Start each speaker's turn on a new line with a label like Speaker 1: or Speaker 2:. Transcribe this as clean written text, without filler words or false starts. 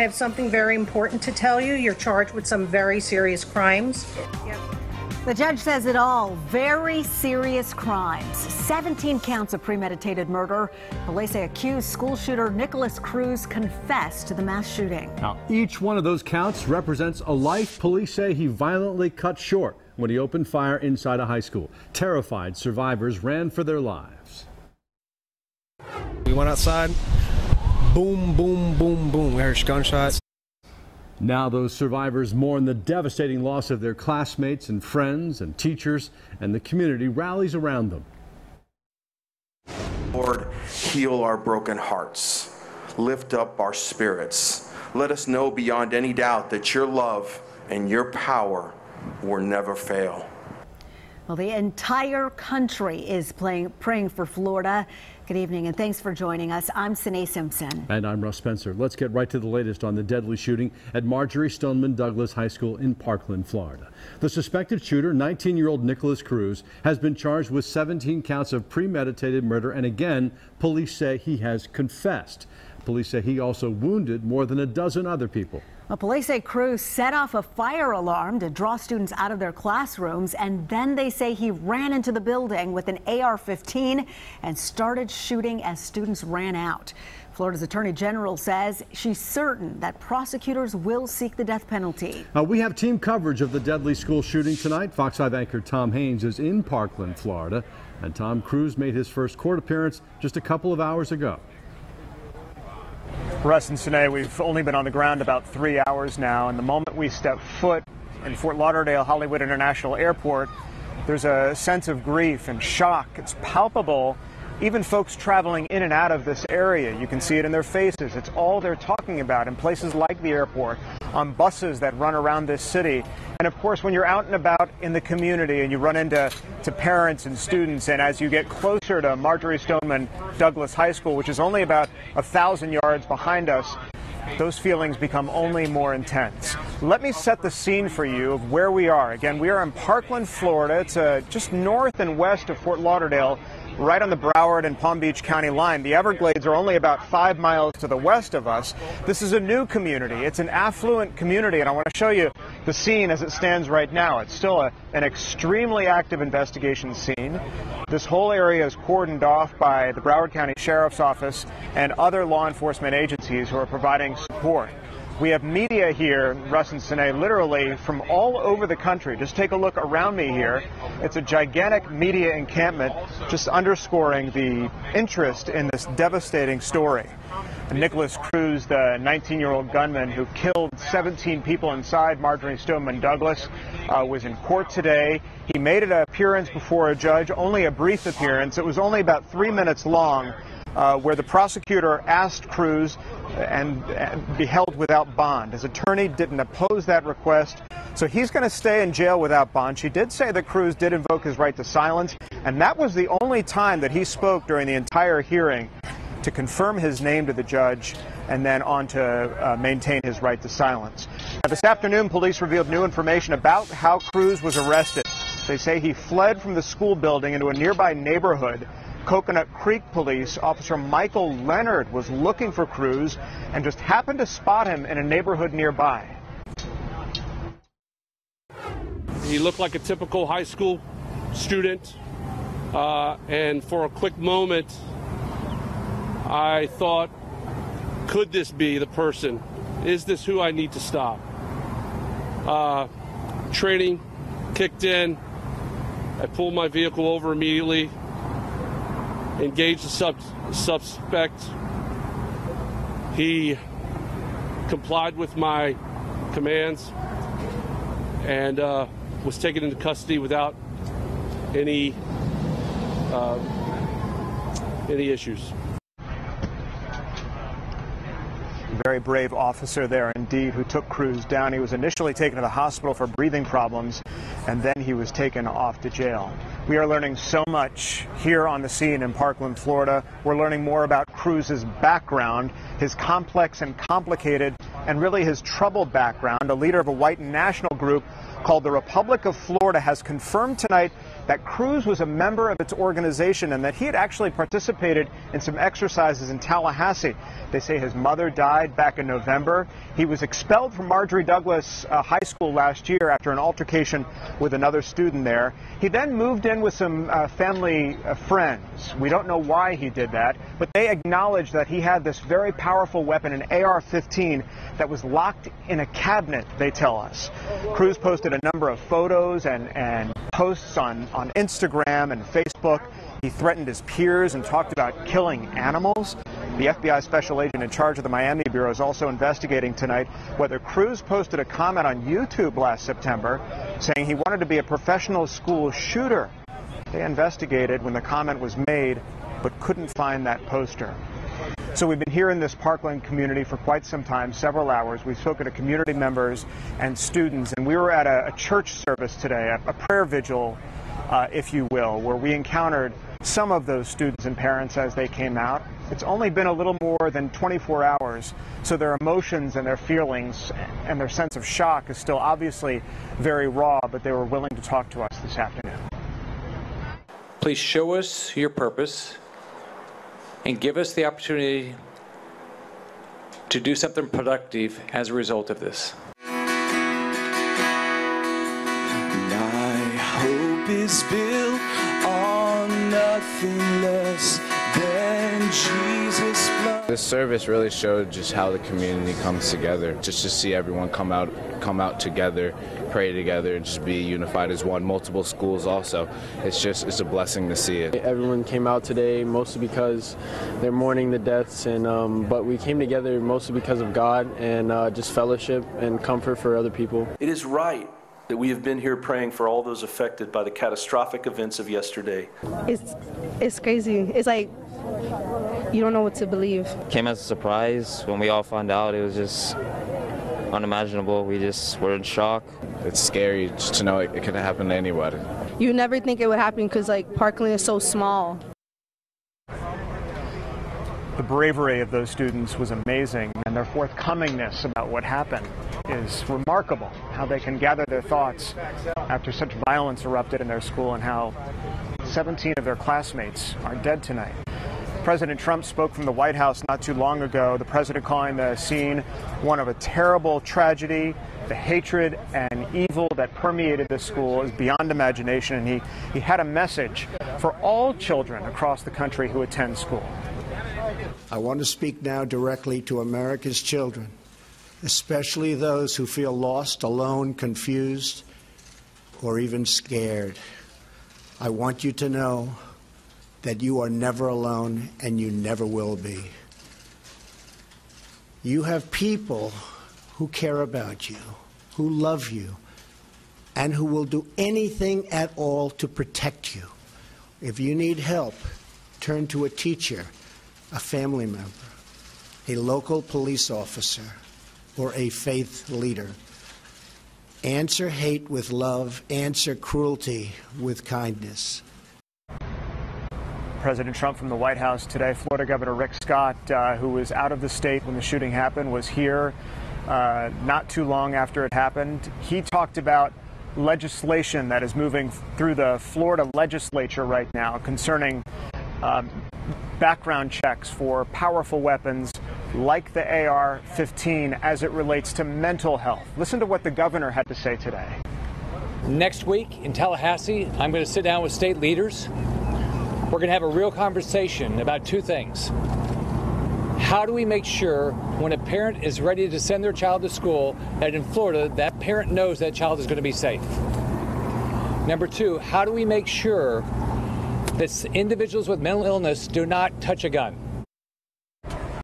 Speaker 1: I have something very important to tell you. You're charged with some very serious crimes.
Speaker 2: The judge says it all. Very serious crimes. 17 counts of premeditated murder. Police say accused school shooter Nicholas Cruz confessed to the mass shooting.
Speaker 3: Now, each one of those counts represents a life police say he violently cut short when he opened fire inside a high school. Terrified survivors ran for their lives.
Speaker 4: We went outside. Boom, boom, boom, boom. We heard gunshots.
Speaker 3: Now those survivors mourn the devastating loss of their classmates and friends and teachers, and the community rallies around them.
Speaker 5: Lord, heal our broken hearts. Lift up our spirits. Let us know beyond any doubt that your love and your power will never fail.
Speaker 2: Well, the entire country is praying for Florida. Good evening, and thanks for joining us. I'm Sine Simpson.
Speaker 3: And I'm Russ Spencer. Let's get right to the latest on the deadly shooting at Marjorie Stoneman Douglas High School in Parkland, Florida. The suspected shooter, 19-year-old Nicholas Cruz, has been charged with 17 counts of premeditated murder, and again, police say he has confessed. Police say he also wounded more than a dozen other people.
Speaker 2: Well, police say Cruz set off a fire alarm to draw students out of their classrooms, and then they say he ran into the building with an AR-15 and started shooting as students ran out. Florida's Attorney General says she's certain that prosecutors will seek the death penalty.
Speaker 3: We have team coverage of the deadly school shooting tonight. Fox 5 anchor Tom Haynes is in Parkland, Florida, and Tom, Cruz made his first court appearance just a couple of hours ago.
Speaker 6: Russ and Sine, we've only been on the ground about 3 hours now, and the moment we step foot in Fort Lauderdale Hollywood International Airport, there's a sense of grief and shock. It's palpable. Even folks traveling in and out of this area, you can see it in their faces. It's all they're talking about in places like the airport, on buses that run around this city. And of course, when you're out and about in the community and you run into parents and students, and as you get closer to Marjorie Stoneman Douglas High School, which is only about 1,000 yards behind us, those feelings become only more intense. Let me set the scene for you of where we are. Again, we are in Parkland, Florida. It's just north and west of Fort Lauderdale, right on the Broward and Palm Beach County line. The Everglades are only about 5 miles to the west of us. This is a new community. It's an affluent community, and I want to show you the scene as it stands right now. It's still an extremely active investigation scene. This whole area is cordoned off by the Broward County Sheriff's Office and other law enforcement agencies who are providing support. We have media here, Russ and Sine, literally from all over the country. Just take a look around me here. It's a gigantic media encampment, just underscoring the interest in this devastating story. Nicholas Cruz, the 19-year-old gunman who killed 17 people inside Marjorie Stoneman Douglas, was in court today. He made an appearance before a judge, only a brief appearance. It was only about 3 minutes long, where the prosecutor asked Cruz and be held without bond. His attorney didn't oppose that request, so he's going to stay in jail without bond. She did say that Cruz did invoke his right to silence, and that was the only time that he spoke during the entire hearing, to confirm his name to the judge and then on to maintain his right to silence. Now, this afternoon, police revealed new information about how Cruz was arrested. They say he fled from the school building into a nearby neighborhood. Coconut Creek Police Officer Michael Leonard was looking for Cruz and just happened to spot him in a neighborhood nearby.
Speaker 7: He looked like a typical high school student, and for a quick moment I thought, could this be the person? Is this who I need to stop? Training kicked in. I pulled my vehicle over immediately, engaged the suspect. He complied with my commands and was taken into custody without any issues.
Speaker 6: Very brave officer there indeed, who took Cruz down. He was initially taken to the hospital for breathing problems, and then he was taken off to jail. We are learning so much here on the scene in Parkland, Florida. We're learning more about Cruz's background, his complex and complicated, and really his troubled background. A leader of a white national group called the Republic of Florida has confirmed tonight that Cruz was a member of its organization and that he had actually participated in some exercises in Tallahassee. They say his mother died back in November. He was expelled from Marjorie Douglas High School last year after an altercation with another student there. He then moved in with some family friends. We don't know why he did that, but they acknowledged that he had this very powerful weapon, an AR-15, that was locked in a cabinet, they tell us. Cruz posted a number of photos and posts on Instagram and Facebook. He threatened his peers and talked about killing animals. The FBI special agent in charge of the Miami Bureau is also investigating tonight whether Cruz posted a comment on YouTube last September saying he wanted to be a professional school shooter. They investigated when the comment was made but couldn't find that poster. So we've been here in this Parkland community for quite some time, several hours. We've spoken to community members and students, and we were at a church service today, a prayer vigil, if you will, where we encountered some of those students and parents as they came out. It's only been a little more than 24 hours, so their emotions and their feelings and their sense of shock is still obviously very raw, but they were willing to talk to us this afternoon.
Speaker 8: Please show us your purpose and give us the opportunity to do something productive as a result of this.
Speaker 9: My hope is built on nothing less than Jesus' blood.
Speaker 10: This service really showed just how the community comes together, just to see everyone come out together, pray together, and just be unified as one. Multiple schools also. It's a blessing to see it.
Speaker 11: Everyone came out today mostly because they're mourning the deaths, and but we came together mostly because of God and just fellowship and comfort for other people.
Speaker 12: It is right that we have been here praying for all those affected by the catastrophic events of yesterday.
Speaker 13: It's crazy. It's like you don't know what to believe.
Speaker 14: Came as a surprise when we all found out. It was just unimaginable. We just were in shock.
Speaker 10: It's scary just to know it could happen to anybody.
Speaker 13: You never think it would happen because like Parkland is so small.
Speaker 6: The bravery of those students was amazing, and their forthcomingness about what happened is remarkable. How they can gather their thoughts after such violence erupted in their school and how 17 of their classmates are dead tonight. President Trump spoke from the White House not too long ago, the president calling the scene one of a terrible tragedy. The hatred and evil that permeated this school is beyond imagination, and he had a message for all children across the country who attend school.
Speaker 15: I want to speak now directly to America's children, especially those who feel lost, alone, confused, or even scared. I want you to know that you are never alone and you never will be. You have people who care about you, who love you, and who will do anything at all to protect you. If you need help, turn to a teacher, a family member, a local police officer, or a faith leader. Answer hate with love, answer cruelty with kindness.
Speaker 6: President Trump from the White House today. Florida Governor Rick Scott, who was out of the state when the shooting happened, was here not too long after it happened. He talked about legislation that is moving through the Florida legislature right now concerning background checks for powerful weapons like the AR-15 as it relates to mental health. Listen to what the governor had to say today.
Speaker 16: Next week in Tallahassee, I'm going to sit down with state leaders. We're going to have a real conversation about two things. How do we make sure when a parent is ready to send their child to school that in Florida, that parent knows that child is going to be safe? Number two, how do we make sure that individuals with mental illness do not touch a gun?